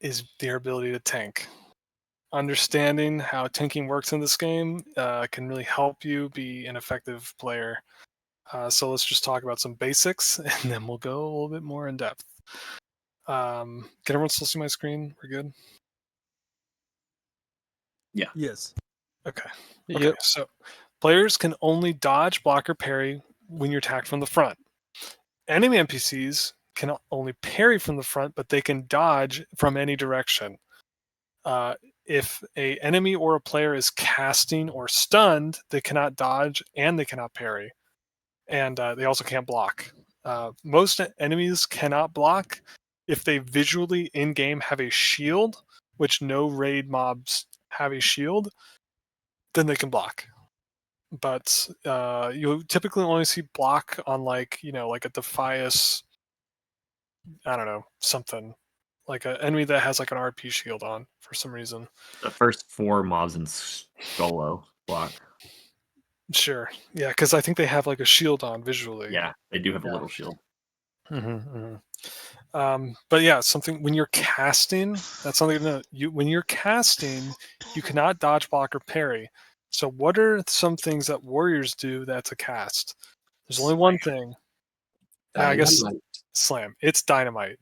is their ability to tank. Understanding how tanking works in this game can really help you be an effective player. So let's just talk about some basics, and then we'll go a little bit more in depth. Can everyone still see my screen? We're good? Yeah. Yes. Okay. Yep. So players can only dodge, block, or parry when you're attacked from the front. Enemy NPCs can only parry from the front, but they can dodge from any direction. If a enemy or a player is casting or stunned, they cannot dodge and they cannot parry, and they also can't block. Most enemies cannot block if they visually in-game have a shield, which no raid mobs have a shield, then they can block. But you typically only see block on like a Defias, I don't know, something like an enemy that has like an RP shield on for some reason. The first 4 mobs in Skolo block. Sure, yeah, because I think they have like a shield on visually. Yeah, they do have a little shield. But yeah, something when you're casting, that's something to know. When you're casting, you cannot dodge, block, or parry. So what are some things that warriors do that's a cast? There's only one thing. I guess slam. It's dynamite.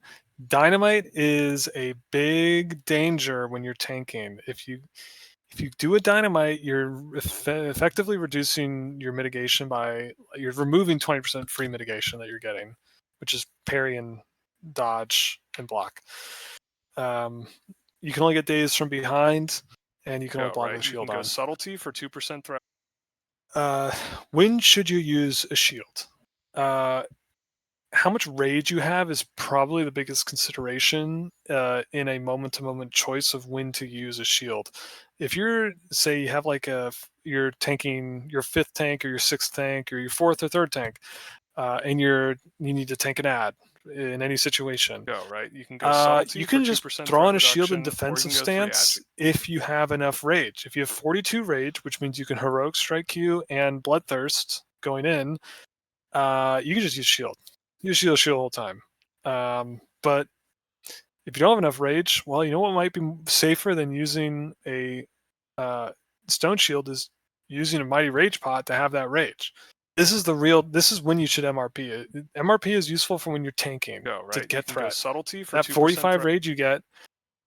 Dynamite is a big danger when you're tanking. If you do a dynamite, you're effectively reducing your mitigation you're removing 20% free mitigation that you're getting, which is parry and dodge and block. You can only get dazed from behind, and you can only block with a shield on. Subtlety for 2% threat. When should you use a shield? How much rage you have is probably the biggest consideration in a moment-to-moment choice of when to use a shield. If you're, say, you have like you're tanking your 5th tank or your 6th tank or your 4th or 3rd tank, and you need to tank an ad in any situation. You can go subtlety. You can for just 2% throw on a threat shield in reduction, or defensive you can go 3 stance attribute. if you have enough rage. If you have 42 rage, which means you can heroic strike Q and bloodthirst going in, you can just use shield. Use shield the whole time. But if you don't have enough rage, well, you know what might be safer than using a stone shield is using a mighty rage pot to have that rage. This is when you should MRP. MRP is useful for when you're tanking to get threat. Subtlety for That 2% 45 threat. rage you get,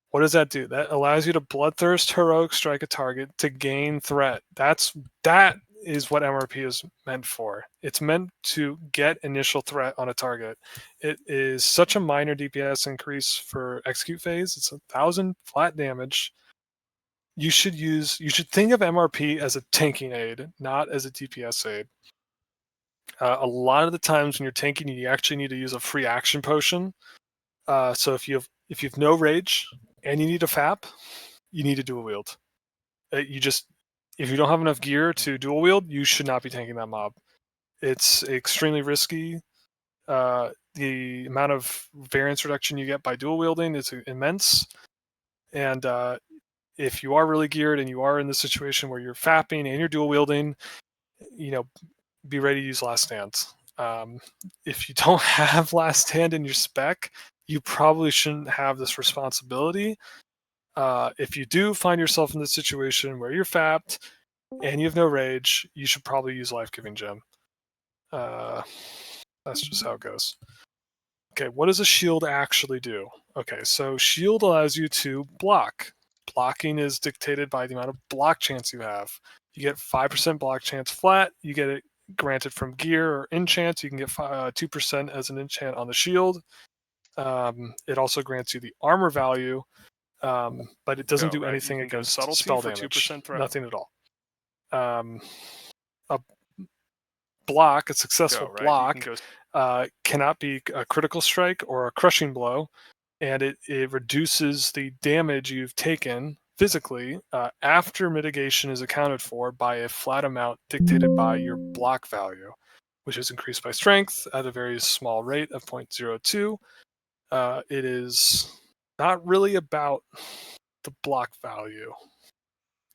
what does that do? That allows you to bloodthirst heroic strike a target to gain threat. That is what MRP is meant for. It's meant to get initial threat on a target. It is such a minor DPS increase for execute phase. It's 1,000 flat damage. You should think of MRP as a tanking aid, not as a DPS aid. A lot of the times when you're tanking, you actually need to use a free action potion. So if you have no rage and you need a FAP, you need to dual wield. If you don't have enough gear to dual wield, you should not be tanking that mob. It's extremely risky. The amount of variance reduction you get by dual wielding is immense. And if you are really geared and you are in the situation where you're fapping and you're dual wielding, be ready to use Last Stand. If you don't have Last Stand in your spec, you probably shouldn't have this responsibility. If you do find yourself in the situation where you're fapped and you have no rage, you should probably use Life Giving Gem. That's just how it goes. Okay, what does a shield actually do? Okay, so shield allows you to block. Blocking is dictated by the amount of block chance you have. You get 5% block chance flat. You get it granted from gear or enchant. You can get 2% as an enchant on the shield. It also grants you the armor value, but it doesn't do anything against spell damage. 2% threat. Nothing at all. A block, a successful block, cannot be a critical strike or a crushing blow, and it reduces the damage you've taken physically after mitigation is accounted for by a flat amount dictated by your block value, which is increased by strength at a very small rate of 0.02. It is not really about the block value.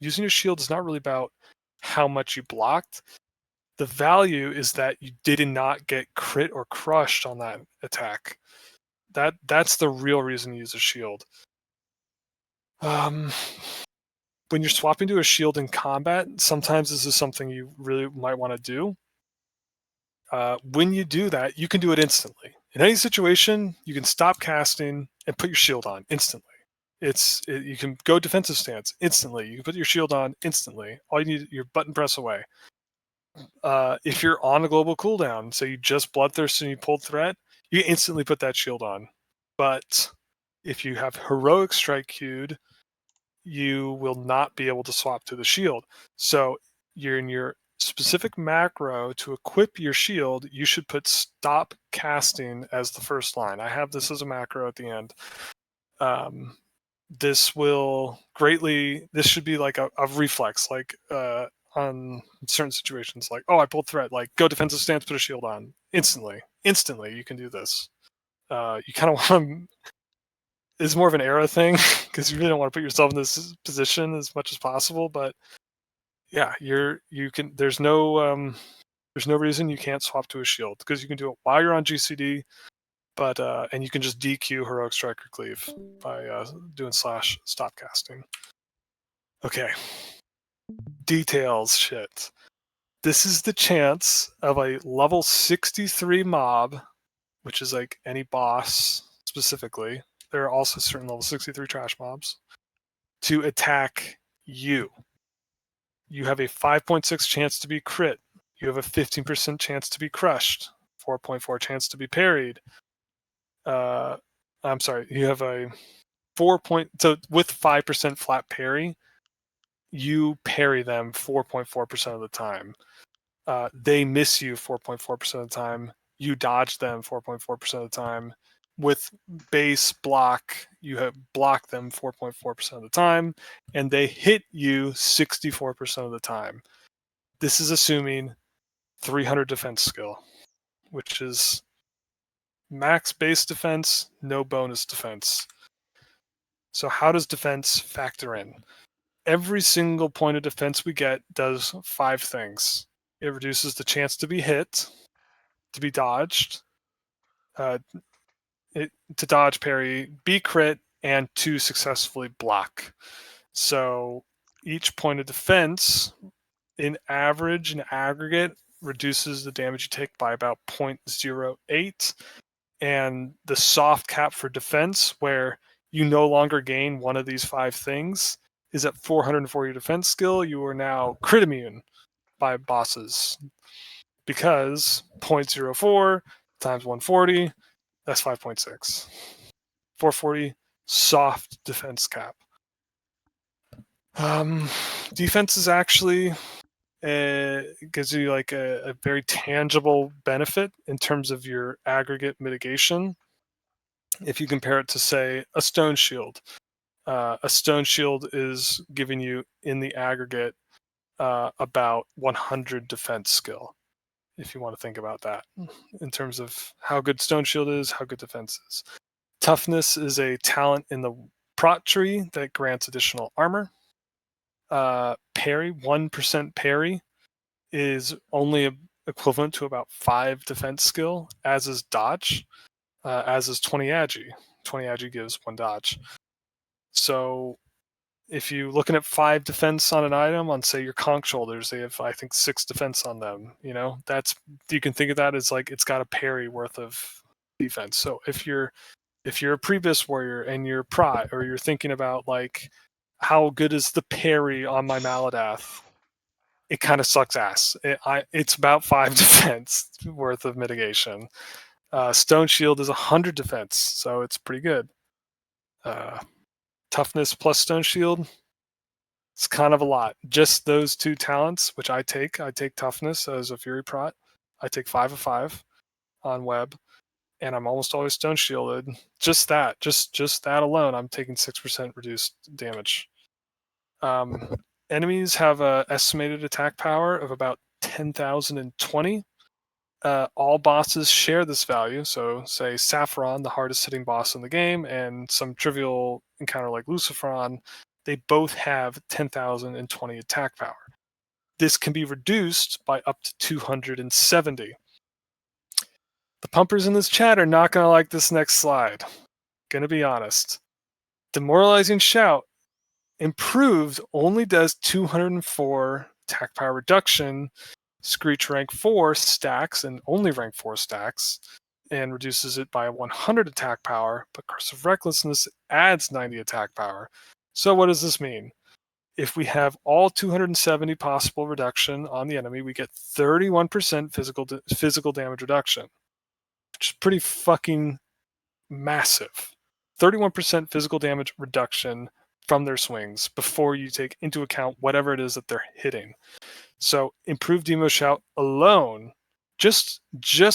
Using your shield is not really about how much you blocked. The value is that you did not get crit or crushed on that attack. That's the real reason you use a shield. When you're swapping to a shield in combat, sometimes this is something you really might want to do. When you do that, you can do it instantly. In any situation, you can stop casting and put your shield on instantly. You can go defensive stance instantly. You can put your shield on instantly. All you need your button press away. If you're on a global cooldown, so you just bloodthirst and you pulled threat, you instantly put that shield on. But if you have heroic strike queued, you will not be able to swap to the shield. So you're in your specific macro to equip your shield, you should put stop casting as the first line. I have this as a macro at the end. This will greatly, this should be like a reflex, like on certain situations, like, oh, I pulled threat, like go defensive stance, put a shield on instantly. You can do this. You kind of want to, it's more of an era thing because you really don't want to put yourself in this position as much as possible. But yeah, you can. There's no reason you can't swap to a shield because you can do it while you're on GCD. But and you can just DQ heroic strike or cleave by doing / stop casting. Okay, details shit. This is the chance of a level 63 mob, which is like any boss specifically. There are also certain level 63 trash mobs to attack you. You have a 5.6 chance to be crit. You have a 15% chance to be crushed. 4.4 chance to be parried. I'm sorry. You have a 4 point. So with 5% flat parry, you parry them 4.4% of the time. They miss you 4.4% of the time. You dodge them 4.4% of the time. With base block, you have blocked them 4.4% of the time, and they hit you 64% of the time. This is assuming 300 defense skill, which is max base defense, no bonus defense. So how does defense factor in? Every single point of defense we get does 5 things. It reduces the chance to be hit, to be dodged, to dodge, parry, be crit, and to successfully block. So each point of defense, in average and aggregate, reduces the damage you take by about 0.08. And the soft cap for defense, where you no longer gain one of these 5 things, is at 440 defense skill. You are now crit immune by bosses because 0.04 times 140, that's 5.6. 440 soft defense cap. Defense is actually gives you like a very tangible benefit in terms of your aggregate mitigation. If you compare it to, say, a stone shield, a stone shield is giving you in the aggregate about 100 defense skill. If you want to think about that in terms of how good stone shield is, how good defense is. Toughness is a talent in the prot tree that grants additional armor. Parry, 1% parry is only equivalent to about 5 defense skill, as is dodge, as is 20 agi. 20 agi gives 1 dodge. So if you're looking at 5 defense on an item, on say your conch shoulders, they have I think 6 defense on them. You know, that's, you can think of that as like it's got a parry worth of defense. So if you're a Priebus warrior and you're prot, or you're thinking about like how good is the parry on my Maladath, it kind of sucks ass. It's about 5 defense worth of mitigation. Stone shield is 100 defense, so it's pretty good. Toughness plus stone shield, it's kind of a lot. Just those 2 talents, which I take toughness as a Fury prot. I take 5 of 5 on web, and I'm almost always stone shielded. Just that alone, I'm taking 6% reduced damage. Enemies have an estimated attack power of about 10,020. All bosses share this value. So, say Sapphiron, the hardest hitting boss in the game, and some trivial encounter like Lucifron, they both have 10,020 attack power. This can be reduced by up to 270. The pumpers in this chat are not going to like this next slide. Gonna be honest. Demoralizing Shout Improved only does 204 attack power reduction. Screech rank 4 stacks and only rank 4 stacks and reduces it by 100 attack power, but Curse of Recklessness adds 90 attack power. So what does this mean? If we have all 270 possible reduction on the enemy, we get 31% physical damage reduction, which is pretty fucking massive. 31% physical damage reduction from their swings before you take into account whatever it is that they're hitting. So improved Demo Shout alone, just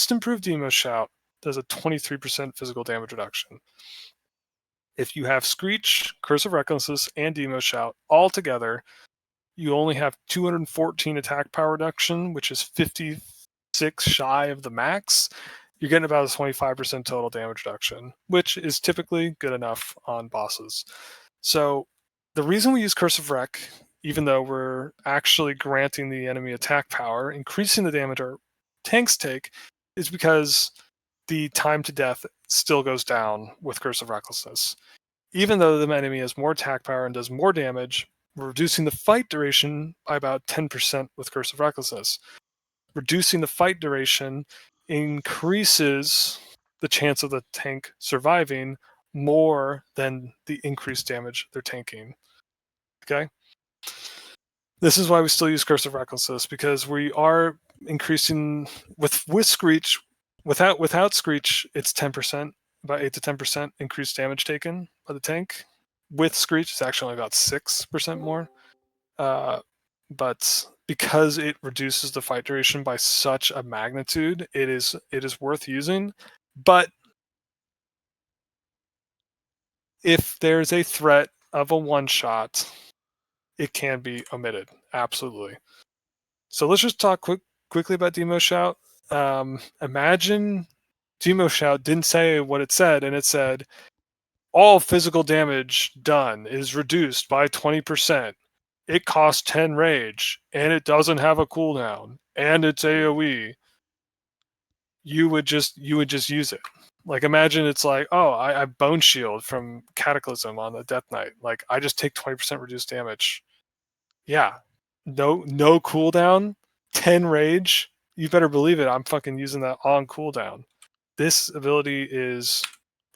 improved Demo Shout does a 23% physical damage reduction. If you have Screech, Curse of Recklessness, and Demo Shout all together, you only have 214 attack power reduction, which is 56 shy of the max. You're getting about a 25% total damage reduction, which is typically good enough on bosses. So the reason we use Curse of Wreck, even though we're actually granting the enemy attack power, increasing the damage our tanks take, is because the time to death still goes down with Curse of Recklessness. Even though the enemy has more attack power and does more damage, we're reducing the fight duration by about 10% with Curse of Recklessness. Reducing the fight duration increases the chance of the tank surviving more than the increased damage they're tanking. Okay? This is why we still use Curse of Recklessness, because we are increasing with Screech. Without Screech, it's 10%, about 8 to 10% increased damage taken by the tank. With Screech, it's actually only about 6% more. But because it reduces the fight duration by such a magnitude, it is worth using. But if there's a threat of a one-shot, it can be omitted. Absolutely. So let's just talk quickly about Demo Shout. Imagine Demo Shout didn't say what it said, and it said, all physical damage done is reduced by 20%. It costs 10 rage, and it doesn't have a cooldown, and it's AoE. You would just use it. Like, imagine it's like, oh, I Bone Shield from Cataclysm on the Death Knight. Like, I just take 20% reduced damage. Yeah. No cooldown, 10 rage. You better believe it. I'm fucking using that on cooldown. This ability is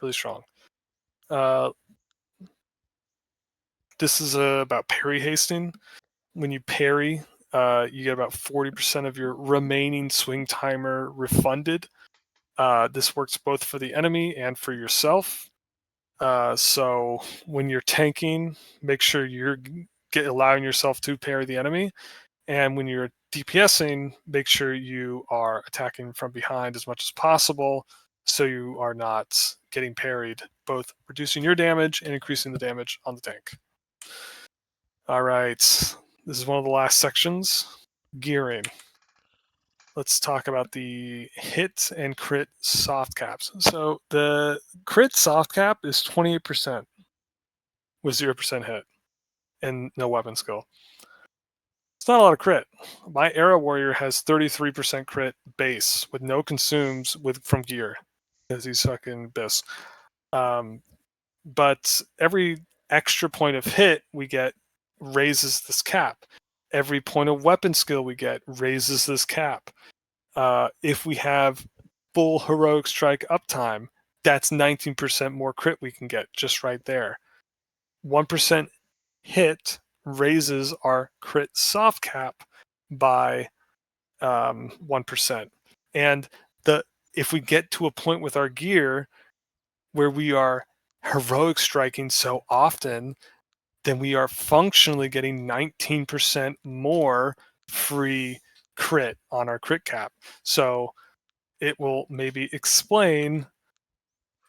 really strong. This is about parry hasting. When you parry, you get about 40% of your remaining swing timer refunded. This works both for the enemy and for yourself. So when you're tanking, make sure you're allowing yourself to parry the enemy. And when you're DPSing, make sure you are attacking from behind as much as possible so you are not getting parried, both reducing your damage and increasing the damage on the tank. All right, this is one of the last sections, gearing. Let's talk about the hit and crit soft caps. So the crit soft cap is 28% with 0% hit and no weapon skill. It's not a lot of crit. My Arrow Warrior has 33% crit base with no consumes from gear because he's fucking abyss. But every extra point of hit we get raises this cap. Every point of weapon skill we get raises this cap. If we have full heroic strike uptime, that's 19% more crit we can get just right there. 1% hit raises our crit soft cap by 1%. And if we get to a point with our gear where we are heroic striking so often, then we are functionally getting 19% more free crit on our crit cap. So it will maybe explain.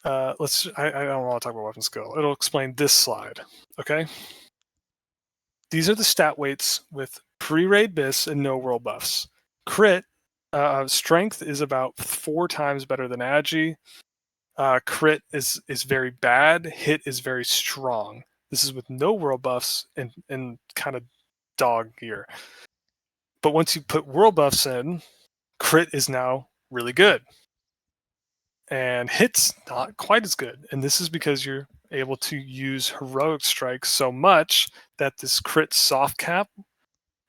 I don't want to talk about weapon skill. It'll explain this slide. Okay. These are the stat weights with pre-raid bis and no world buffs. Crit strength is about 4 times better than Agi. Crit is very bad. Hit is very strong. This is with no world buffs and kind of dog gear. But once you put world buffs in, crit is now really good. and hit's not quite as good. And this is because you're able to use heroic strike so much that this crit soft cap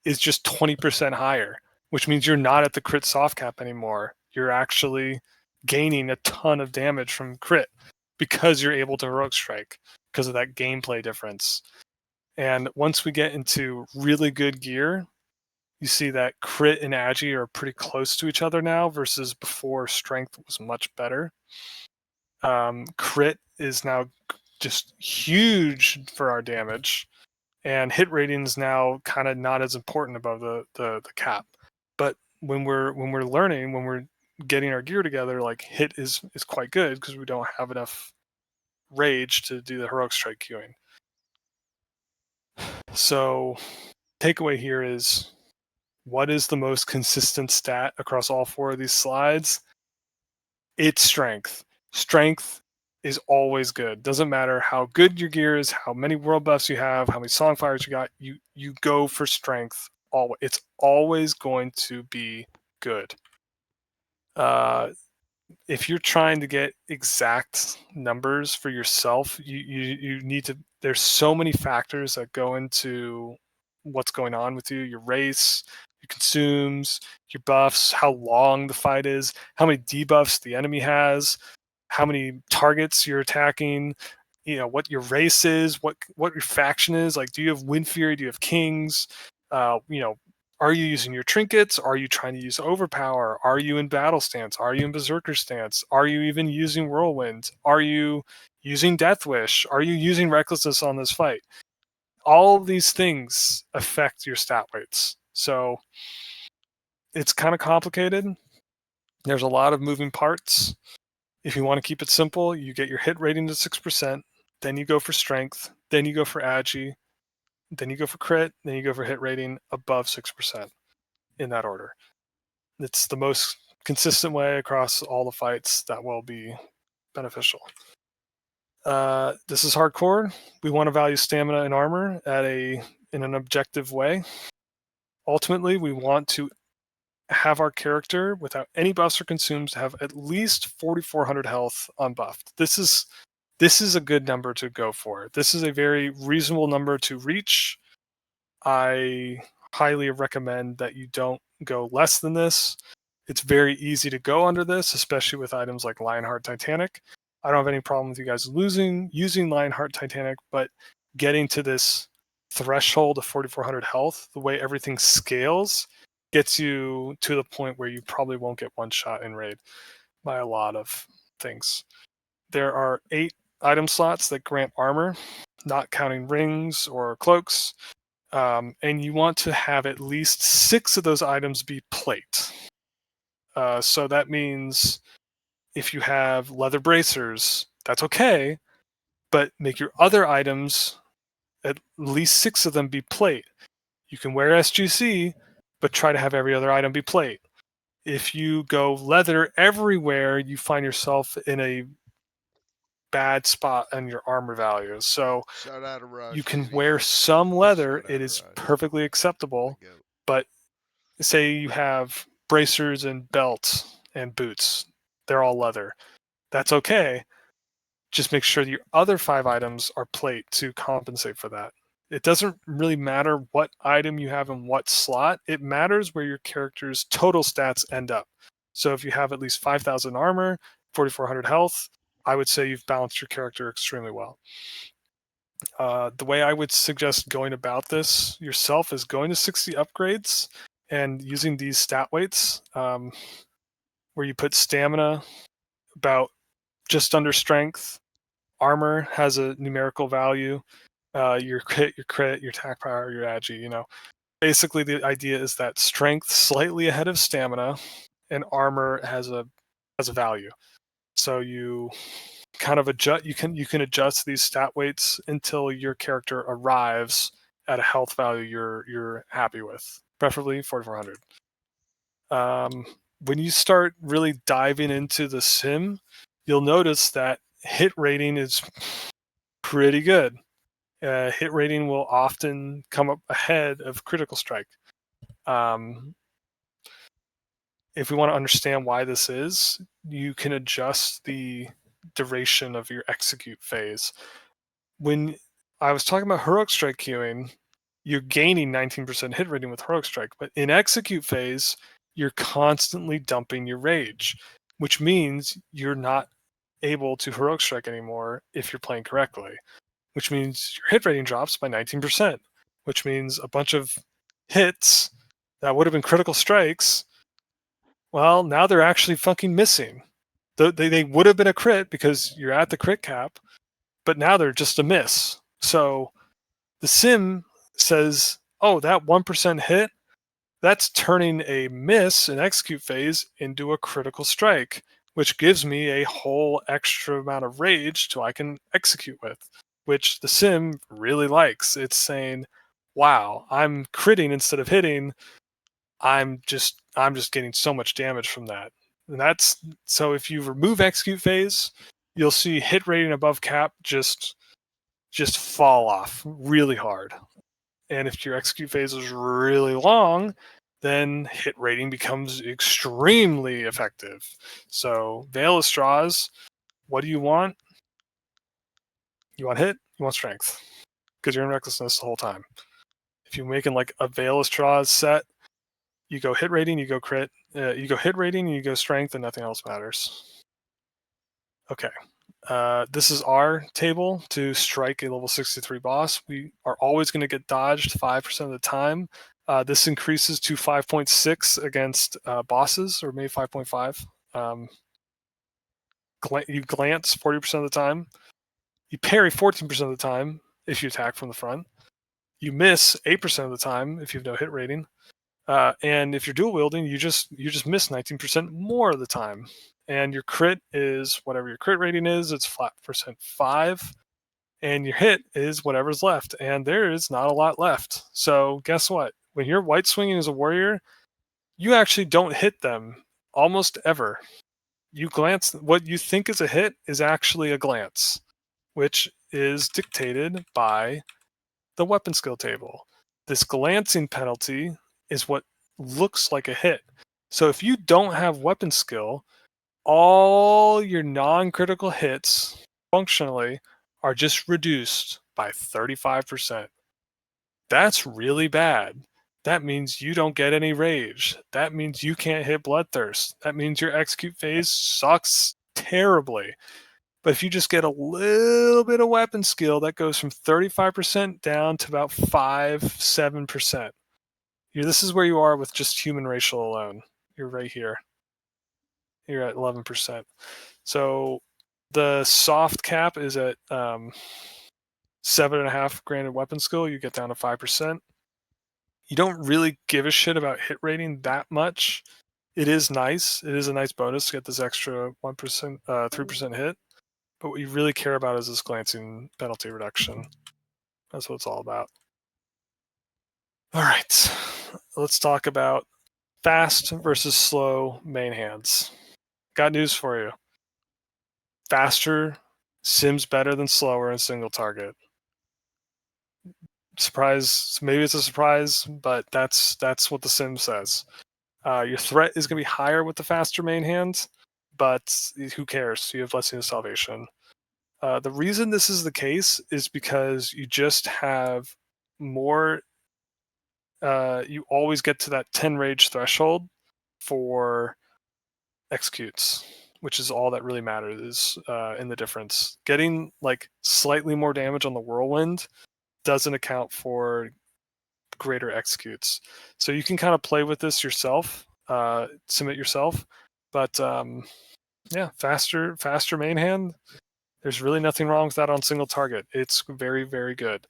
is just 20% higher, which means you're not at the crit soft cap anymore. You're actually gaining a ton of damage from crit because you're able to heroic strike because of that gameplay difference. And once we get into really good gear, you see that crit and agi are pretty close to each other now versus before strength was much better. Crit is now just huge for our damage, and hit rating is now kind of not as important above the cap. But when we're learning, when we're getting our gear together, like hit is quite good because we don't have enough rage to do the heroic strike queuing. So takeaway here is, what is the most consistent stat across all 4 of these slides? It's strength. Strength is always good. Doesn't matter how good your gear is, how many world buffs you have, how many songfires you got, you go for strength. It's always going to be good. If you're trying to get exact numbers for yourself, you need to, there's so many factors that go into what's going on with you, your race, your consumes, your buffs, how long the fight is, how many debuffs the enemy has, how many targets you're attacking, what your race is, what your faction is. Like, do you have Wind Fury? Do you have Kings? Are you using your trinkets? Are you trying to use overpower? Are you in battle stance? Are you in berserker stance? Are you even using whirlwind? Are you using death wish? Are you using recklessness on this fight? All of these things affect your stat weights. So it's kind of complicated. There's a lot of moving parts. If you want to keep it simple, you get your hit rating to 6%, then you go for strength, then you go for agi, then you go for crit, then you go for hit rating above 6%, in that order. It's the most consistent way across all the fights that will be beneficial. This is hardcore. We want to value stamina and armor in an objective way. Ultimately, we want to have our character, without any buffs or consumes, have at least 4,400 health unbuffed. This is a good number to go for. This is a very reasonable number to reach. I highly recommend that you don't go less than this. It's very easy to go under this, especially with items like Lionheart Titanic. I don't have any problem with you guys using Lionheart Titanic, but getting to this threshold of 4,400 health, the way everything scales, gets you to the point where you probably won't get one shot in raid by a lot of things. There are 8 item slots that grant armor, not counting rings or cloaks. And you want to have at least 6 of those items be plate. So that means if you have leather bracers, that's okay, but make your other items, at least 6 of them, be plate. You can wear SGC, but try to have every other item be plate. If you go leather everywhere, you find yourself in a bad spot on your armor values. So Shout out to Rush. you can wear some leather. Shout out It to is Rush. perfectly acceptable. But say you have bracers and belts and boots, they're all leather. That's okay. Just make sure that your other 5 items are plate to compensate for that. It doesn't really matter what item you have in what slot. It matters where your character's total stats end up. So if you have at least 5,000 armor, 4,400 health, I would say you've balanced your character extremely well. The way I would suggest going about this yourself is going to 60 upgrades and using these stat weights, where you put stamina about just under strength, armor has a numerical value, your crit, your attack power, your agi. Basically the idea is that strength slightly ahead of stamina, and armor has a value. So you kind of adjust. You can adjust these stat weights until your character arrives at a health value you're happy with, preferably 4,400. When you start really diving into the sim, you'll notice that hit rating is pretty good. Hit rating will often come up ahead of critical strike. if we want to understand why this is, you can adjust the duration of your execute phase. When I was talking about heroic strike queuing, you're gaining 19% hit rating with heroic strike, but in execute phase, you're constantly dumping your rage, which means you're not able to heroic strike anymore if you're playing correctly, which means your hit rating drops by 19%, which means a bunch of hits that would have been critical strikes, well, now they're actually fucking missing. They would have been a crit because you're at the crit cap, but now they're just a miss. So the sim says, oh, that 1% hit, that's turning a miss in execute phase into a critical strike, which gives me a whole extra amount of rage so I can execute with, which the sim really likes. It's saying, wow, I'm critting instead of hitting. I'm just getting so much damage from that. And that's so if you remove execute phase, you'll see hit rating above cap just fall off really hard. And if your execute phase is really long, then hit rating becomes extremely effective. So Veil of Straws, what do you want? You want hit, you want strength. Because you're in recklessness the whole time. If you're making like a Veil of Straws set, you go hit rating, you go crit, you go hit rating, and you go strength, and nothing else matters. Okay. This is our table to strike a level 63 boss. We are always going to get dodged 5% of the time. This increases to 5.6 against bosses, or maybe 5.5. You glance 40% of the time. You parry 14% of the time if you attack from the front. You miss 8% of the time if you have no hit rating. And if you're dual wielding, you just miss 19% more of the time. And your crit is whatever your crit rating is. It's flat percent 5, and your hit is whatever's left. And there is not a lot left. So guess what? When you're white swinging as a warrior, you actually don't hit them almost ever. You glance. What you think is a hit is actually a glance, which is dictated by the weapon skill table. This glancing penalty is what looks like a hit. So if you don't have weapon skill, all your non-critical hits functionally are just reduced by 35%. That's really bad. That means you don't get any rage. That means you can't hit Bloodthirst. That means your execute phase sucks terribly. But if you just get a little bit of weapon skill, that goes from 35% down to about 5-7%. This is where you are with just human racial alone. You're right here. You're at 11%. So the soft cap is at 7.5 granted weapon skill. You get down to 5%. You don't really give a shit about hit rating that much. It is nice. It is a nice bonus to get this extra 1%, 3% hit. But what you really care about is this glancing penalty reduction. That's what it's all about. All right, let's talk about fast versus slow main hands. Got news for you. Faster sims better than slower in single target. Surprise, maybe it's a surprise, but that's what the sim says. Your threat is going to be higher with the faster main hand, but who cares? You have Blessing of Salvation. The reason this is the case is because you just have more. You always get to that 10 rage threshold for executes, which is all that really matters in the difference. Getting like slightly more damage on the whirlwind doesn't account for greater executes. So you can kind of play with this yourself, submit yourself, but yeah, faster main hand. There's really nothing wrong with that on single target. It's very, very good.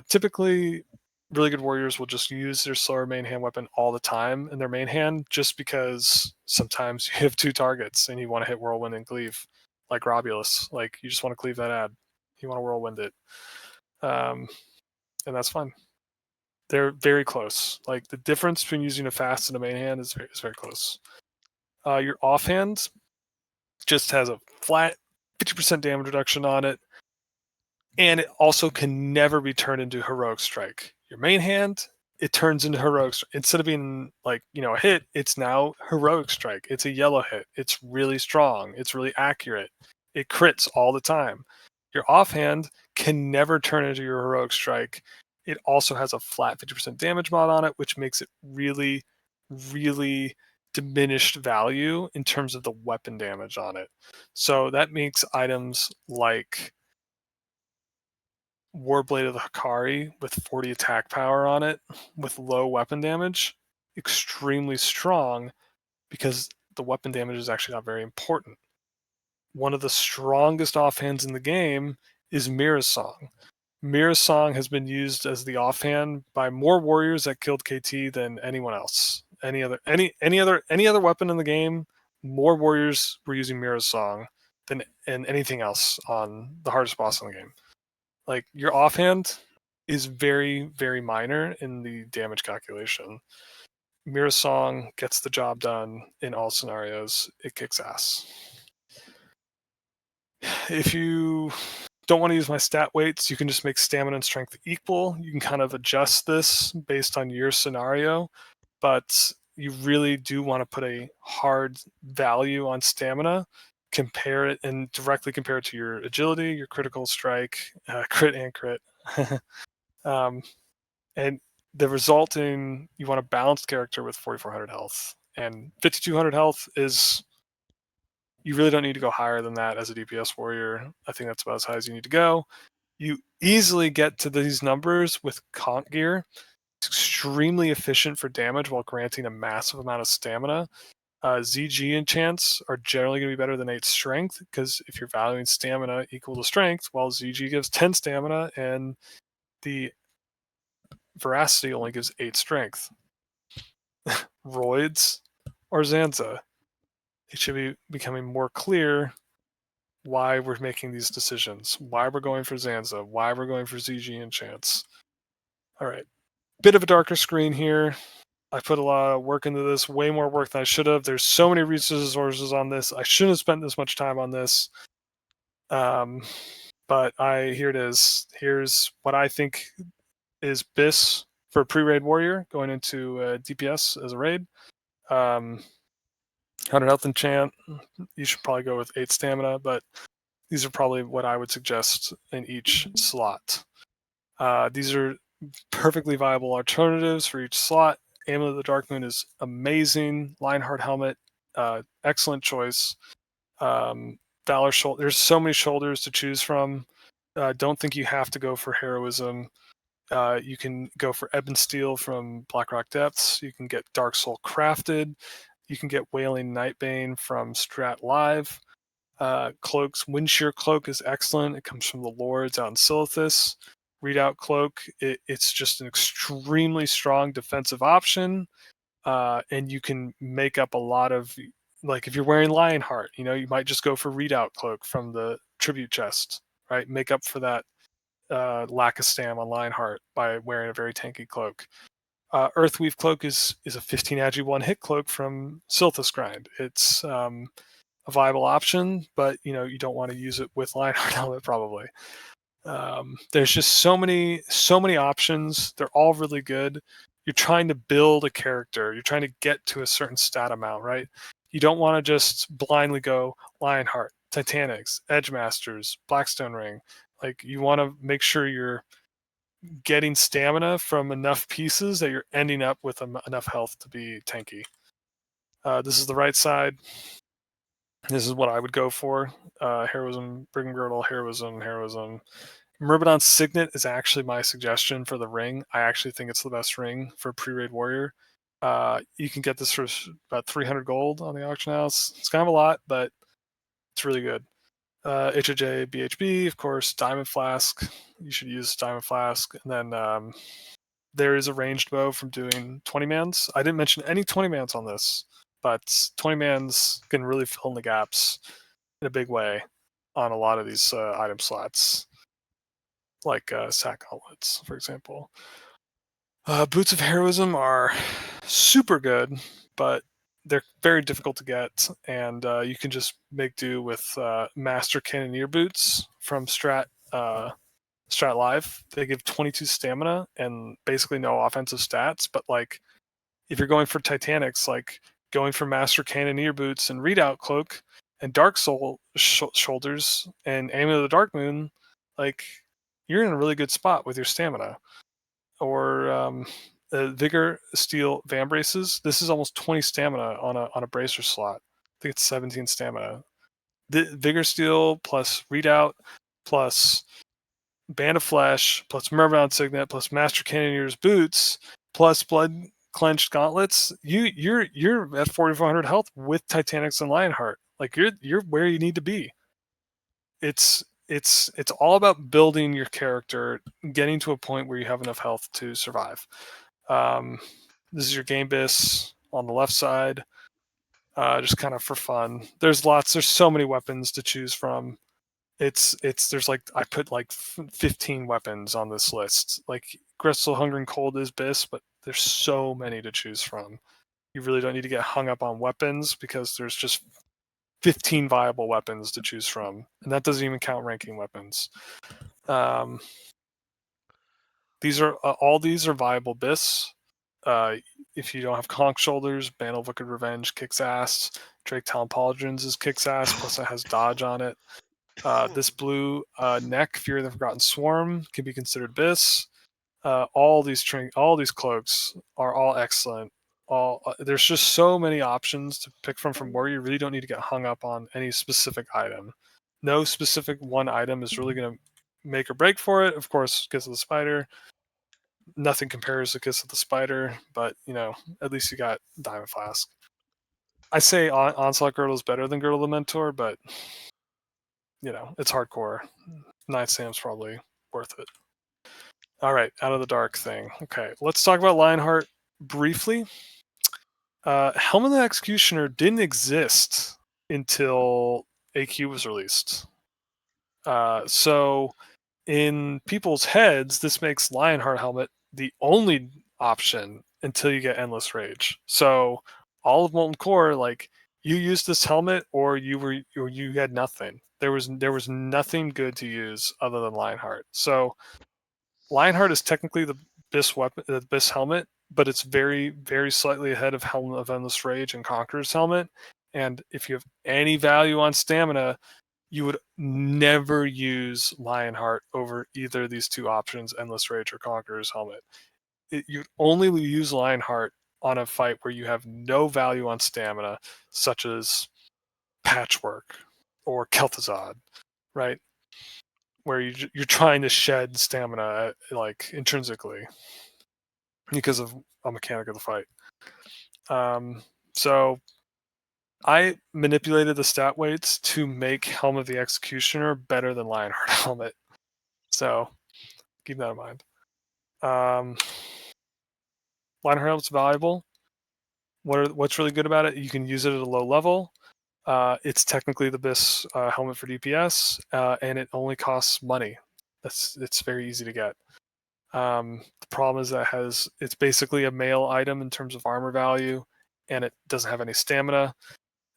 Typically, really good warriors will just use their slower main hand weapon all the time in their main hand, just because sometimes you have two targets and you want to hit whirlwind and cleave, like Robulus. Like you just want to cleave that ad, you want to whirlwind it, and that's fine. They're very close. Like the difference between using a fast and a main hand is very close. Your offhand just has a flat 50% damage reduction on it, and it also can never be turned into heroic strike. Your main hand it turns into heroic. Instead of being like, a hit, it's now heroic strike. It's a yellow hit. It's really strong. It's really accurate. It crits all the time. Your offhand can never turn into your heroic strike. It also has a flat 50% damage mod on it, which makes it really, really diminished value in terms of the weapon damage on it. So that makes items like Warblade of the Hikari with 40 attack power on it with low weapon damage extremely strong, because the weapon damage is actually not very important. One of the strongest offhands in the game is Mira's Song. Mira's Song has been used as the offhand by more warriors that killed KT than anyone else. Any other weapon in the game, more warriors were using Mira's Song than anything else on the hardest boss in the game. Like, your offhand is very, very minor in the damage calculation. Mira's Song gets the job done in all scenarios. It kicks ass. If you don't want to use my stat weights, you can just make stamina and strength equal. You can kind of adjust this based on your scenario, but you really do want to put a hard value on stamina, compare it and directly compare it to your agility, your critical strike, crit and crit. And the resulting, you want a balanced character with 4,400 health. And 5,200 health is, you really don't need to go higher than that as a DPS warrior. I think that's about as high as you need to go. You easily get to these numbers with Conch gear. It's extremely efficient for damage while granting a massive amount of stamina. ZG enchants are generally going to be better than 8 strength, because if you're valuing stamina equal to strength, well, ZG gives 10 stamina and the veracity only gives 8 strength. Roids or Zanza? It should be becoming more clear why we're making these decisions, why we're going for Zanza, why we're going for ZG enchants. All right, bit of a darker screen here. I put a lot of work into this, way more work than I should have. There's so many resources on this. I shouldn't have spent this much time on this. But here it is. Here's what I think is BIS for a pre-raid warrior going into DPS as a raid. 100 health enchant. You should probably go with 8 stamina, but these are probably what I would suggest in each slot. These are perfectly viable alternatives for each slot. Amulet of the Dark Moon is amazing. Lionheart Helmet, excellent choice. Valor Shoulder. There's so many shoulders to choose from. Don't think you have to go for Heroism. You can go for Ebon Steel from Blackrock Depths. You can get Dark Soul Crafted. You can get Wailing Nightbane from Strat Live. Cloaks. Windshear Cloak is excellent. It comes from the Lords out in Silithus. Readout Cloak, it's just an extremely strong defensive option, and you can make up a lot of, like, if you're wearing Lionheart, you might just go for Readout Cloak from the tribute chest, right? Make up for that lack of stam on Lionheart by wearing a very tanky cloak. Earthweave Cloak is a 15 agi 1-hit cloak from Silithus Grind. It's a viable option, but you don't want to use it with Lionheart Helmet probably. There's just so many options. They're all really good. You're trying to build a character. You're trying to get to a certain stat amount, right? You don't want to just blindly go Lionheart, Titanics, Edgemasters, Blackstone Ring. Like, you want to make sure you're getting stamina from enough pieces that you're ending up with enough health to be tanky. This is the right side. This is what I would go for. Heroism, Brigand Girdle, Heroism. Myrmidon's Signet is actually my suggestion for the ring. I actually think it's the best ring for pre-raid warrior. You can get this for about 300 gold on the auction house. It's kind of a lot, but it's really good. HJ, BHB, of course, Diamond Flask. You should use Diamond Flask. And then there is a ranged bow from doing 20-mans. I didn't mention any 20-mans on this, but 20-mans can really fill in the gaps in a big way on a lot of these item slots, like sack gauntlets, for example. Boots of Heroism are super good, but they're very difficult to get, and you can just make do with Master Cannoneer boots from Strat Strat Live. They give 22 stamina and basically no offensive stats. But like, if you're going for Titanics, like going for Master Cannoneer boots and Readout Cloak and Dark Soul shoulders and Amulet of the Dark Moon, like you're in a really good spot with your stamina. Or Vigor Steel Van Braces. This is almost 20 stamina on a bracer slot. I think it's 17 stamina. The Vigor Steel plus Readout plus Band of Flesh plus Murbound Signet plus Master Cannoneer's boots plus Blood Clenched Gauntlets. You're at 4,400 health with Titanics and Lionheart. Like you're where you need to be. It's all about building your character, getting to a point where you have enough health to survive. This is your game bis on the left side, just kind of for fun. There's so many weapons to choose from. There's like, I put like 15 weapons on this list. Like Crystal, Hunger, and Cold is bis, but there's so many to choose from. You really don't need to get hung up on weapons because there's just 15 viable weapons to choose from, and that doesn't even count ranking weapons. These are all these are viable bis. If you don't have Conch Shoulders, Bantle of Wicked Revenge kicks ass. Drake Talon Pauldrons is kicks ass, plus it has dodge on it. This blue neck, Fury of the Forgotten Swarm, can be considered bis. All these cloaks are all excellent. There's just so many options to pick from where you really don't need to get hung up on any specific item. No specific one item is really going to make or break for it. Of course, Kiss of the Spider. Nothing compares to Kiss of the Spider, but at least you got Diamond Flask. I say Onslaught Girdle is better than Girdle of the Mentor, but it's hardcore. Night Sam's probably worth it. All right, Out of the Dark thing. Okay, let's talk about Lionheart briefly. Helm of the Executioner didn't exist until AQ was released. So in people's heads, this makes Lionheart helmet the only option until you get Endless Rage. So all of Molten Core, like, you used this helmet or you had nothing. There was nothing good to use other than Lionheart. So Lionheart is technically the bis weapon, the bis helmet, but it's very, very slightly ahead of Helm of Endless Rage and Conqueror's helmet. And if you have any value on stamina, you would never use Lionheart over either of these two options, Endless Rage or Conqueror's helmet. You'd only use Lionheart on a fight where you have no value on stamina, such as Patchwork or Kel'Thuzad, right? Where you're trying to shed stamina like intrinsically because of a mechanic of the fight. So I manipulated the stat weights to make Helm of the Executioner better than Lionheart helmet. So keep that in mind. Lionheart helmet's valuable. What's really good about it? You can use it at a low level. It's technically the best helmet for DPS, and it only costs money. It's very easy to get. The problem is that it's basically a male item in terms of armor value, and it doesn't have any stamina,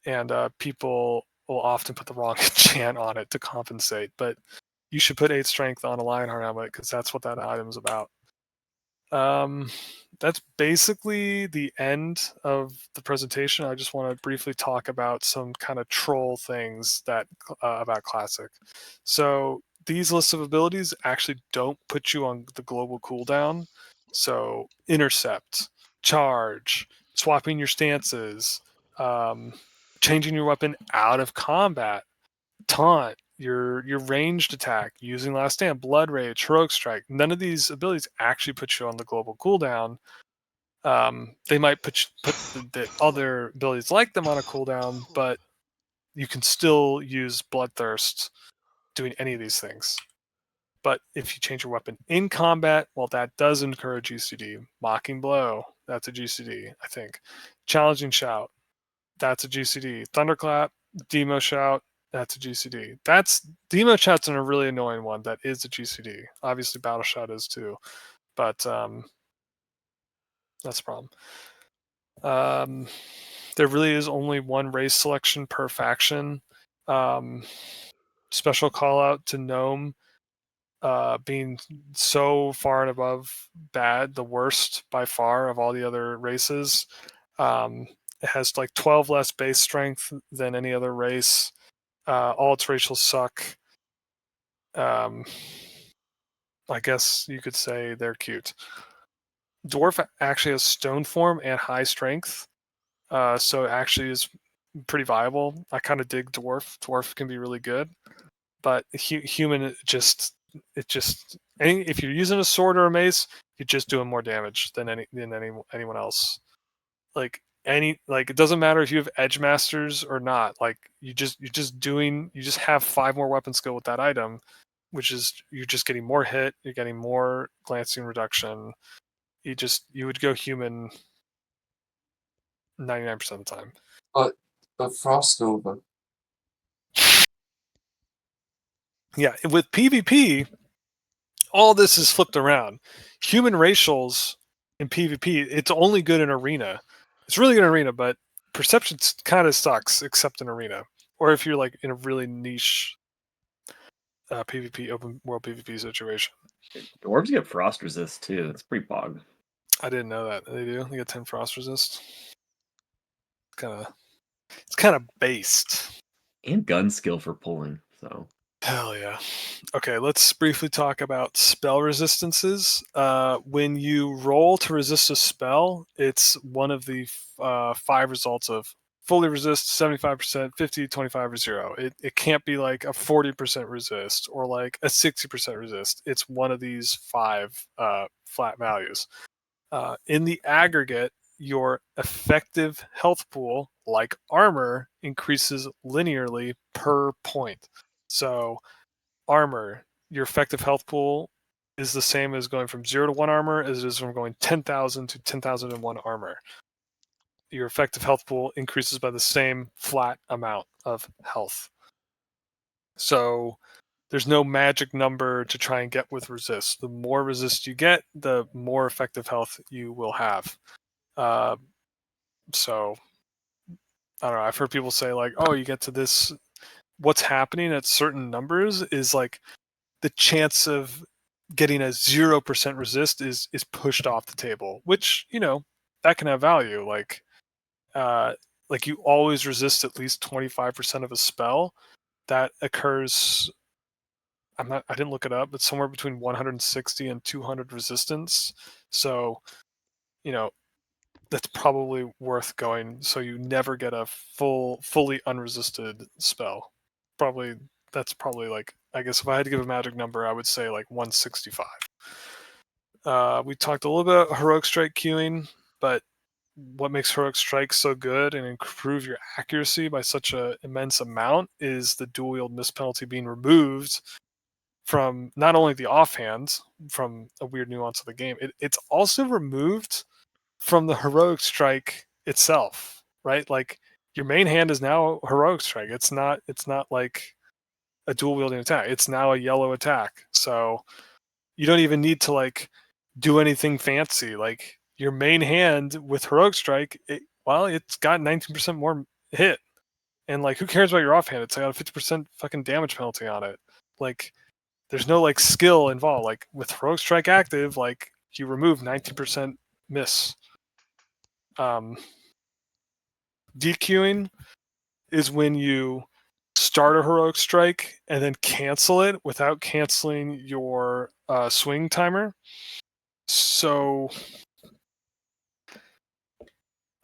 and people will often put the wrong enchant on it to compensate. But you should put 8 strength on a Lionheart helmet because that's what that item is about. That's basically the end of the presentation. I just want to briefly talk about some kind of troll things that about Classic. So these lists of abilities actually don't put you on the global cooldown. So intercept, charge, swapping your stances, changing your weapon out of combat, taunt, your ranged attack, using Last Stand, Blood Rage, Heroic Strike. None of these abilities actually put you on the global cooldown. They might put the other abilities like them on a cooldown, but you can still use Bloodthirst doing any of these things. But if you change your weapon in combat, well, that does encourage GCD. Mocking Blow, that's a GCD, I think. Challenging Shout, that's a GCD. Thunderclap, Demo Shout, that's a GCD. Demo Shout's a really annoying one. That is a GCD. Obviously, Battle Shout is too, but that's a problem. There really is only one race selection per faction. Special call out to Gnome. being so far and above bad, the worst by far of all the other races. It has like 12 less base strength than any other race. All its racials suck. I guess you could say they're cute. Dwarf actually has stone form and high strength, so it actually is pretty viable. I kind of dig dwarf. Dwarf can be really good, but human if you're using a sword or a mace, you're just doing more damage than anyone else. Like it doesn't matter if you have edge masters or not. Like you just have 5 more weapon skill with that item, which is you're just getting more hit, you're getting more glancing reduction. You would go human 99% of the time. But Frost Nova. Yeah, with PvP, all this is flipped around. Human racials in PvP, it's only good in arena. It's really good in arena, but perception kind of sucks, except in arena. Or if you're like in a really niche PvP, open world PvP situation. Dwarves get frost resist too. That's pretty bog. I didn't know that. They do. They get 10 frost resist. It's kind of based. And gun skill for pulling. So Hell yeah. Okay, let's briefly talk about spell resistances. When you roll to resist a spell, it's one of the 5 results of fully resist, 75%, 50, 25, or 0. It can't be like a 40% resist or like a 60% resist. It's one of these 5 flat values. In the aggregate, your effective health pool, like armor, increases linearly per point. So, armor, your effective health pool is the same as going from 0 to 1 armor as it is from going 10,000 to 10,001 armor. Your effective health pool increases by the same flat amount of health. So, there's no magic number to try and get with resist. The more resist you get, the more effective health you will have. So, I don't know. I've heard people say like, "Oh, you get to this." What's happening at certain numbers is like the chance of getting a 0% resist is pushed off the table, which that can have value. Like you always resist at least 25% of a spell. That occurs. I didn't look it up, but somewhere between 160 and 200 resistance. So, that's probably worth going. So you never get a fully unresisted spell. That's probably like, I guess if I had to give a magic number, I would say like 165. We talked a little bit about heroic strike queuing, but what makes heroic strike so good and improve your accuracy by such an immense amount is the dual wield miss penalty being removed from not only the offhand, from a weird nuance of the game, it's also removed from the heroic strike itself, right? Like your main hand is now heroic strike. It's not like a dual wielding attack. It's now a yellow attack. So you don't even need to like do anything fancy. Like your main hand with heroic strike, it's got 19% more hit. And like who cares about your offhand? It's got a 50% fucking damage penalty on it. Like there's no like skill involved. Like with heroic strike active, like you remove 19% miss. DQing is when you start a heroic strike and then cancel it without canceling your swing timer. So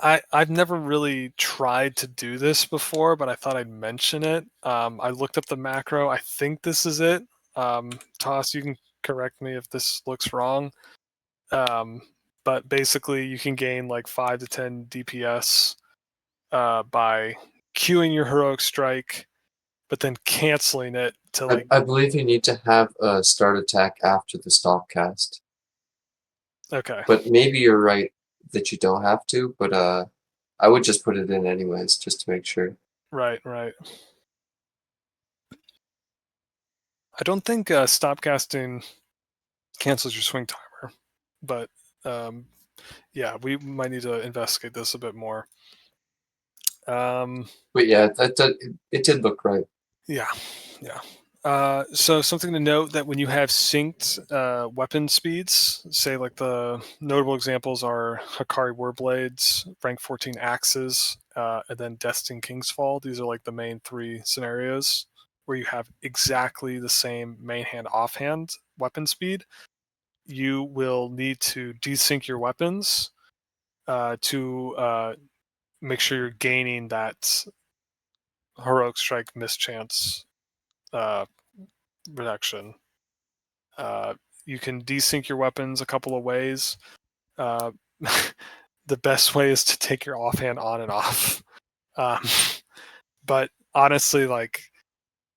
I've never really tried to do this before, but I thought I'd mention it. I looked up the macro. I think this is it. Toss, you can correct me if this looks wrong. But basically, you can gain like 5 to 10 DPS by queuing your heroic strike, but then canceling it to like. I believe you need to have a start attack after the stop cast. Okay. But maybe you're right that you don't have to, but I would just put it in anyways, just to make sure. Right. I don't think stop casting cancels your swing timer, but yeah, we might need to investigate this a bit more. But yeah, it did look right. Yeah. So something to note that when you have synced weapon speeds, say like the notable examples are Hakari Warblades, rank 14 axes, and then Destin Kingsfall. These are like the main three scenarios where you have exactly the same main hand offhand weapon speed. You will need to desync your weapons to make sure you're gaining that heroic strike mischance reduction. You can desync your weapons a couple of ways. The best way is to take your offhand on and off. But honestly, like,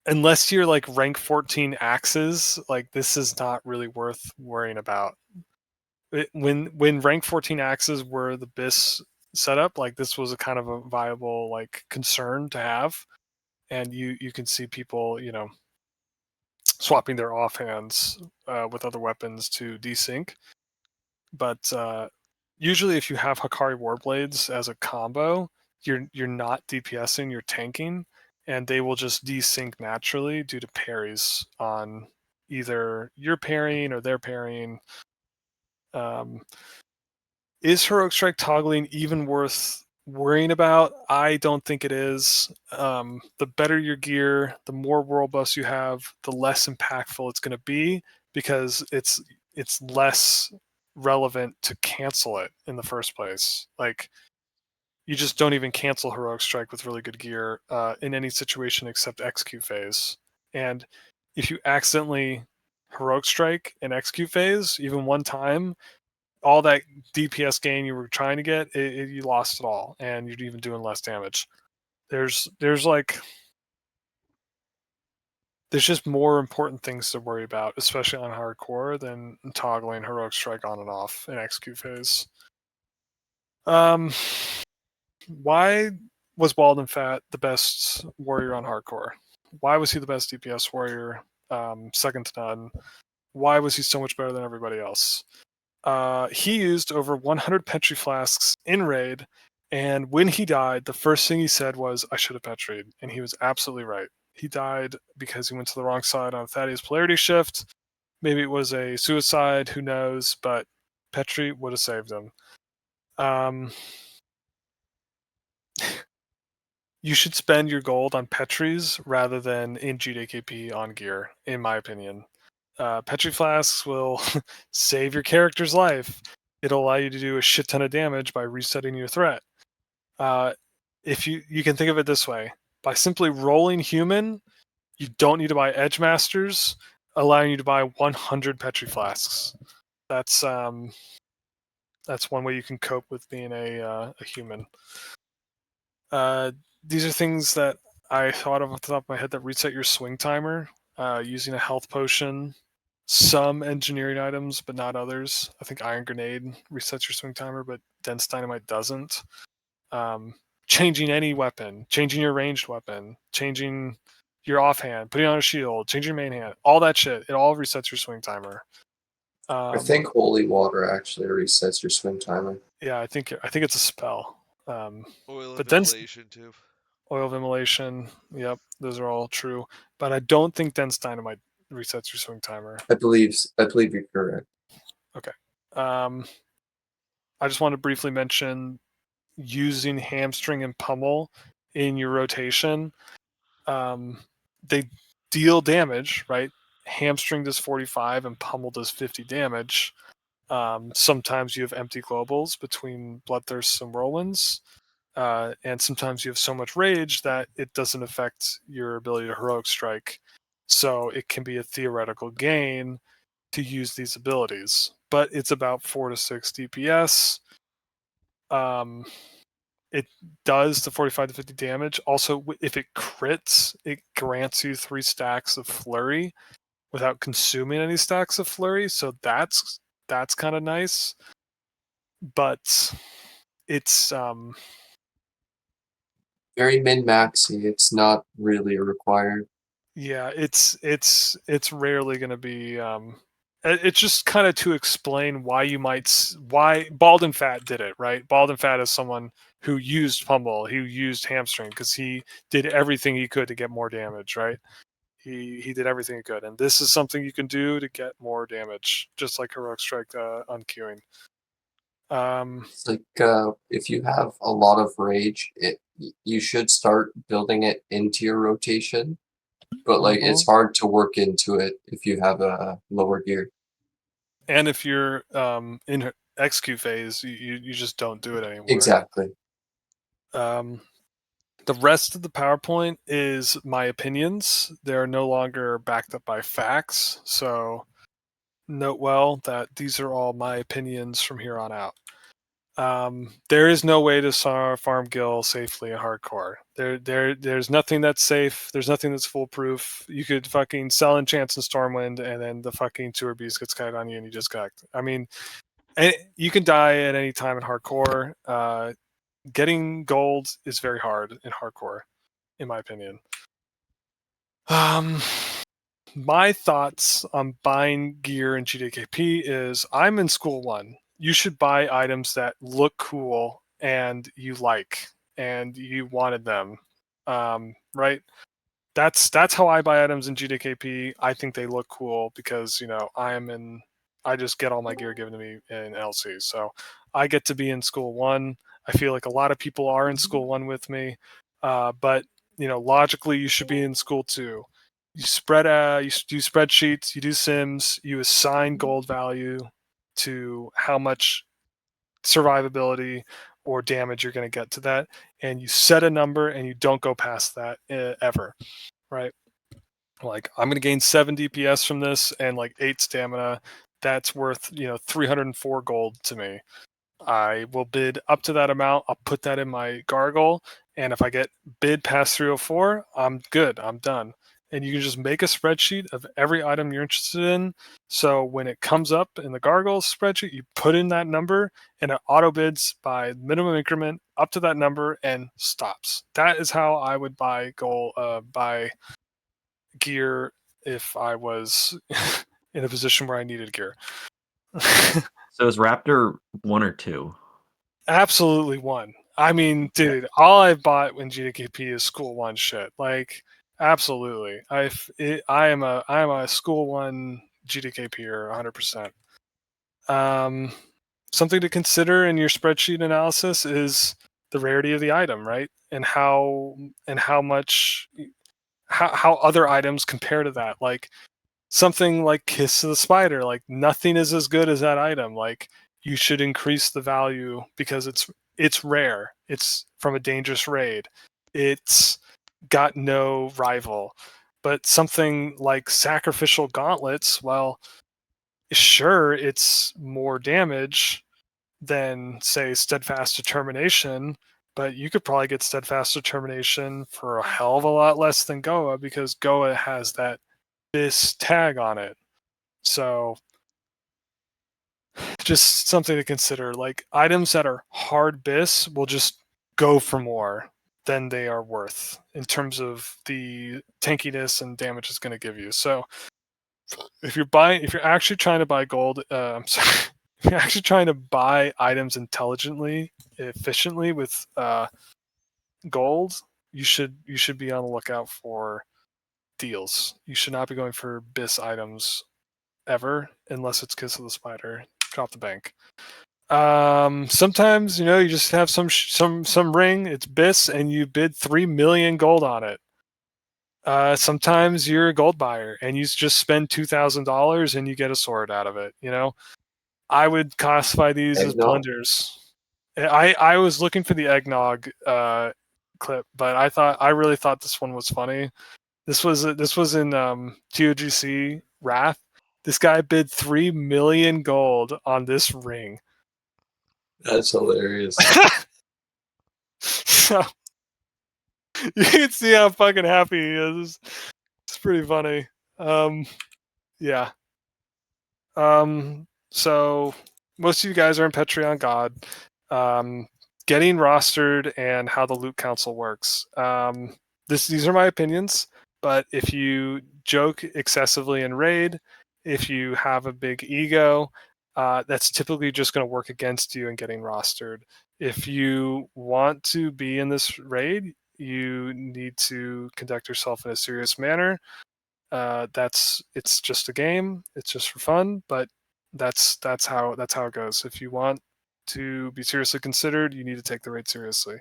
unless you're like rank 14 axes, like this is not really worth worrying about. When rank 14 axes were the BIS setup, like this was a kind of a viable like concern to have, and you can see people, swapping their offhands with other weapons to desync. But usually, if you have Hakari Warblades as a combo, you're not DPSing, you're tanking, and they will just desync naturally due to parries on either your parrying or their parrying. Is Heroic Strike toggling even worth worrying about? I don't think it is. The better your gear, the more world buffs you have, the less impactful it's going to be because it's less relevant to cancel it in the first place. Like, you just don't even cancel Heroic Strike with really good gear in any situation except execute phase. And if you accidentally Heroic Strike in execute phase, even one time, all that DPS gain you were trying to get, you lost it all, and you're even doing less damage. There's just more important things to worry about, especially on hardcore, than toggling Heroic Strike on and off in execute phase. Why was Walden Fat the best warrior on hardcore? Why was he the best DPS warrior, second to none? Why was he so much better than everybody else? He used over 100 Petri flasks in raid, and when he died, the first thing he said was, "I should have Petried," and he was absolutely right. He died because he went to the wrong side on Thaddeus polarity shift. Maybe it was a suicide, who knows, but Petri would have saved him. You should spend your gold on Petris rather than in GDKP on gear, in my opinion. Petri flasks will save your character's life. It'll allow you to do a shit ton of damage by resetting your threat. If you can think of it this way, by simply rolling human, you don't need to buy Edge Masters, allowing you to buy 100 Petri flasks. That's one way you can cope with being a human. These are things that I thought of off the top of my head that reset your swing timer using a health potion. Some engineering items, but not others. I think Iron Grenade resets your swing timer, but Dense Dynamite doesn't. Changing any weapon, changing your ranged weapon, changing your offhand, putting on a shield, changing your main hand, all that shit, it all resets your swing timer. I think Holy Water actually resets your swing timer. Yeah, I think it's a spell. Oil but of then Immolation too. Oil of Immolation, yep, those are all true. But I don't think Dense Dynamite resets your swing timer. I believe you're correct. Okay. I just want to briefly mention using Hamstring and Pummel in your rotation. They deal damage, right? Hamstring does 45 and Pummel does 50 damage. Sometimes you have empty globals between Bloodthirsts and Whirlwinds. And sometimes you have so much rage that it doesn't affect your ability to Heroic Strike. So it can be a theoretical gain to use these abilities. But it's about 4 to 6 DPS. It does the 45 to 50 damage. Also, if it crits, it grants you 3 stacks of Flurry without consuming any stacks of Flurry. So that's kind of nice. But it's very min-maxy. It's not really a required. Yeah, it's rarely going to be. It's just kind of to explain why you might why Bald and Fat did it, right? Bald and Fat is someone who used Pummel, who used Hamstring because he did everything he could to get more damage, right? He did everything he could, and this is something you can do to get more damage, just like Heroic Strike unqueuing. It's like if you have a lot of rage, you should start building it into your rotation. But like it's hard to work into it if you have a lower gear. And if you're in execute phase, you just don't do it anymore. Exactly. The rest of the PowerPoint is my opinions. They're no longer backed up by facts. So note well that these are all my opinions from here on out. There is no way to farm Gil safely in hardcore. There's nothing that's safe. There's nothing that's foolproof. You could fucking sell enchants in Stormwind, and then the fucking Tour Beast gets kited on you, and you just got. I mean, you can die at any time in hardcore. Getting gold is very hard in hardcore, in my opinion. My thoughts on buying gear in GDKP is I'm in school one. You should buy items that look cool and you like and you wanted them, right? That's how I buy items in GDKP. I think they look cool because I just get all my gear given to me in LC. So I get to be in school one. I feel like a lot of people are in school one with me, but logically you should be in school two. You you do spreadsheets, you do sims, you assign gold value to how much survivability or damage you're going to get to that, and you set a number and you don't go past that ever, right? Like I'm going to gain 7 DPS from this and like 8 stamina. That's worth 304 gold to me. I will bid up to that amount. I'll put that in my gargle, and if I get bid past 304, I'm good. I'm done. And you can just make a spreadsheet of every item you're interested in. So when it comes up in the gargle spreadsheet, you put in that number, and it auto bids by minimum increment up to that number and stops. That is how I would buy gear if I was in a position where I needed gear. So is Raptor 1 or 2? Absolutely 1. I mean, dude, all I've bought in GDKP is school 1 shit. Like, absolutely. I am a school 1 GDKPer 100%. Something to consider in your spreadsheet analysis is the rarity of the item, right? And how other items compare to that. Like something like Kiss of the Spider, like nothing is as good as that item. Like you should increase the value because it's rare. It's from a dangerous raid. It's got no rival. But something like Sacrificial Gauntlets, well, sure, it's more damage than, say, Steadfast Determination, but you could probably get Steadfast Determination for a hell of a lot less than Goa because Goa has that BIS tag on it. So just something to consider. Like items that are hard BIS will just go for more than they are worth in terms of the tankiness and damage it's going to give you. So if you're actually trying to buy gold, I'm sorry, if you're actually trying to buy items intelligently, efficiently with gold, you should be on the lookout for deals. You should not be going for BIS items ever unless it's Kiss of the Spider. Drop the bank. Sometimes you just have some ring, it's BIS, and you bid 3 million gold on it. Sometimes you're a gold buyer and you just spend $2,000 and you get a sword out of it. I would classify these as blunders. I was looking for the eggnog clip, but I really thought this one was funny. This was in TOGC Wrath. This guy bid 3 million gold on this ring. That's hilarious. So you can see how fucking happy he is. It's pretty funny. Yeah. So most of you guys are in Patreon God. Getting rostered and how the loot council works. These are my opinions, but if you joke excessively in raid, if you have a big ego, that's typically just going to work against you in getting rostered. If you want to be in this raid, you need to conduct yourself in a serious manner. It's just a game. It's just for fun, but that's how it goes. If you want to be seriously considered, you need to take the raid seriously.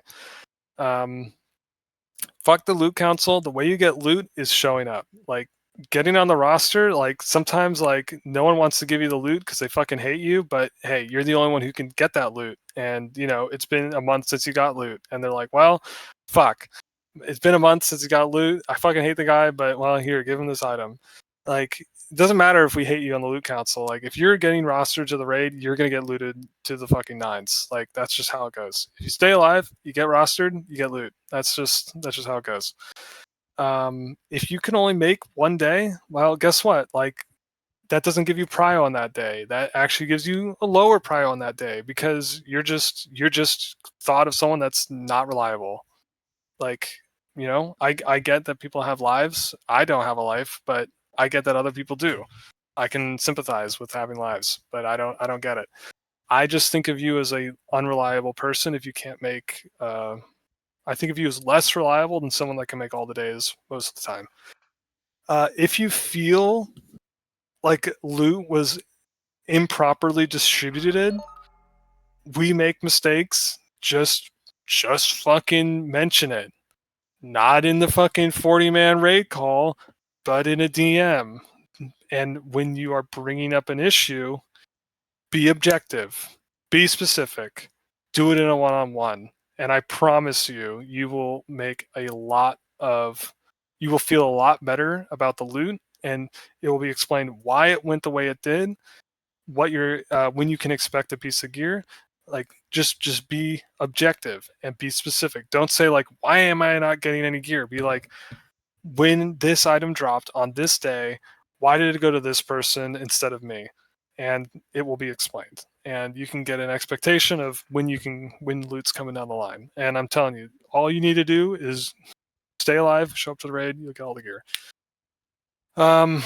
Fuck the loot council. The way you get loot is showing up. Like getting on the roster, like sometimes like no one wants to give you the loot because they fucking hate you, but hey, you're the only one who can get that loot. And you know, it's been a month since you got loot. And they're like, well, fuck. It's been a month since you got loot. I fucking hate the guy, but well, here, give him this item. Like, it doesn't matter if we hate you on the loot council. Like, if you're getting rostered to the raid, you're gonna get looted to the fucking nines. Like, that's just how it goes. If you stay alive, you get rostered, you get loot. That's just how it goes. If you can only make one day, well, guess what? Like, that doesn't give you prio on that day. That actually gives you a lower prio on that day because you're just thought of someone that's not reliable. Like, you know, I get that people have lives. I don't have a life, but I get that other people do. I can sympathize with having lives, but I don't get it. I just think of you as a unreliable person if you can't make. I think of you as less reliable than someone that can make all the days most of the time. If you feel like loot was improperly distributed, we make mistakes. Just fucking mention it. Not in the fucking 40-man raid call, but in a DM. And when you are bringing up an issue, be objective, be specific, do it in a one-on-one. And I promise you, you will feel a lot better about the loot, and it will be explained why it went the way it did, what when you can expect a piece of gear. Like, just be objective and be specific. Don't say like, why am I not getting any gear? Be like, when this item dropped on this day, why did it go to this person instead of me? And it will be explained. And you can get an expectation of when loot's coming down the line. And I'm telling you, all you need to do is stay alive, show up to the raid, you'll get all the gear. I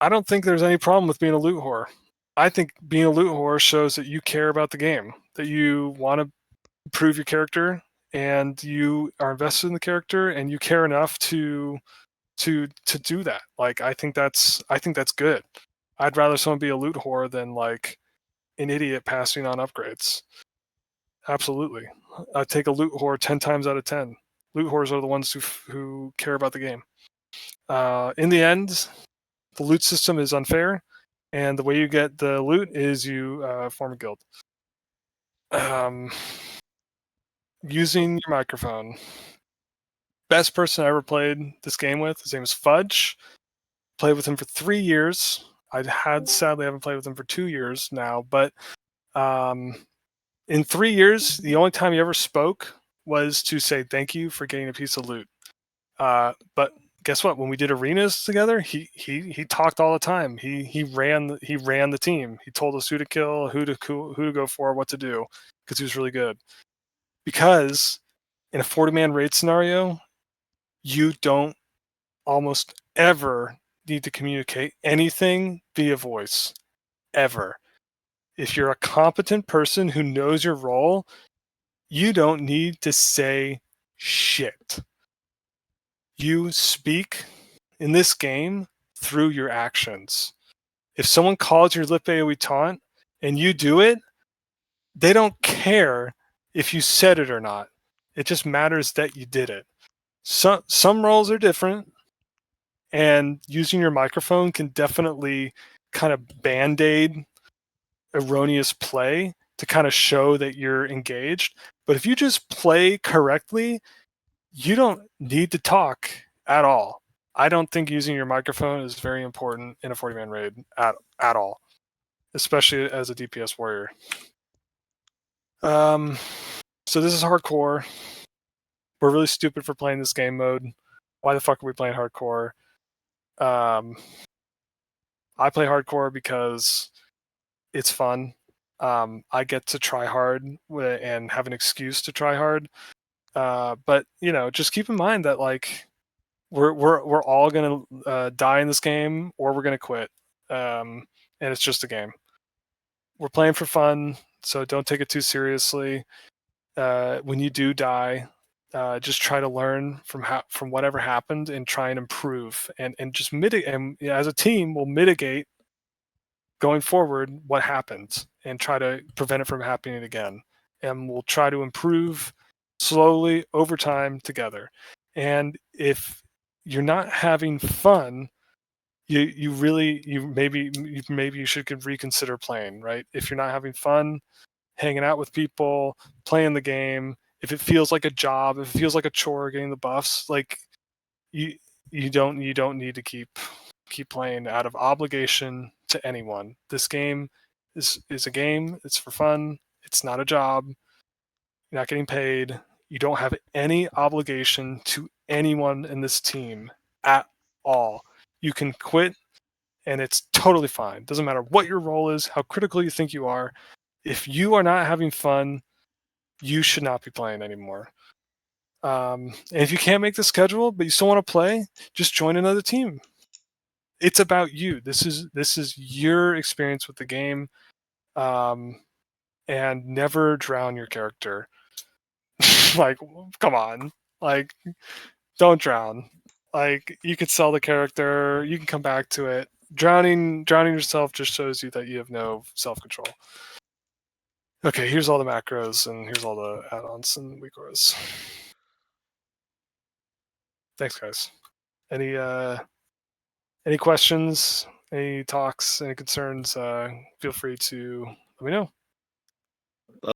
don't think there's any problem with being a loot whore. I think being a loot whore shows that you care about the game, that you want to improve your character, and you are invested in the character, and you care enough to do that. Like, I think that's good. I'd rather someone be a loot whore than like an idiot passing on upgrades. Absolutely, I'd take a loot whore 10 times out of 10. Loot whores are the ones who care about the game. In the end, the loot system is unfair. And the way you get the loot is you form a guild. Using your microphone. Best person I ever played this game with, his name is Fudge. Played with him for 3 years. Sadly haven't played with him for 2 years now, but in 3 years, the only time he ever spoke was to say thank you for getting a piece of loot. But guess what? When we did arenas together, he talked all the time. He ran the team. He told us who to kill, who to go for, what to do, because he was really good. Because in a 40-man raid scenario, you don't almost ever need to communicate anything via voice, ever. If you're a competent person who knows your role, you don't need to say shit. You speak in this game through your actions. If someone calls your lip AoE taunt and you do it, they don't care if you said it or not. It just matters that you did it. Some roles are different, and using your microphone can definitely kind of band-aid erroneous play to kind of show that you're engaged. But if you just play correctly, you don't need to talk at all. I don't think using your microphone is very important in a 40-man raid at all, especially as a DPS warrior. So this is hardcore. We're really stupid for playing this game mode. Why the fuck are we playing hardcore? I play hardcore because it's fun. I get to try hard and have an excuse to try hard. But you know, just keep in mind that like we're all gonna die in this game, or we're gonna quit, and it's just a game. We're playing for fun, so don't take it too seriously. When you do die, just try to learn from whatever happened and try and improve and just mitigate. And as a team, we'll mitigate going forward what happened and try to prevent it from happening again. And we'll try to improve slowly over time together. And if you're not having fun, maybe you should reconsider playing, right? If you're not having fun hanging out with people, playing the game, if it feels like a job, if it feels like a chore getting the buffs, like you don't need to keep playing out of obligation to anyone. This game is a game. It's for fun. It's not a job. You're not getting paid. You don't have any obligation to anyone in this team at all. You can quit and it's totally fine. Doesn't matter what your role is, how critical you think you are. If you are not having fun, you should not be playing anymore. And if you can't make the schedule, but you still want to play, just join another team. It's about you. This is your experience with the game, and never drown your character. Like, come on, like, don't drown. Like, you could sell the character, you can come back to it. Drowning yourself just shows you that you have no self-control. Okay, here's all the macros and here's all the add-ons and weakros. Thanks, guys. Any questions, any talks, any concerns, feel free to let me know.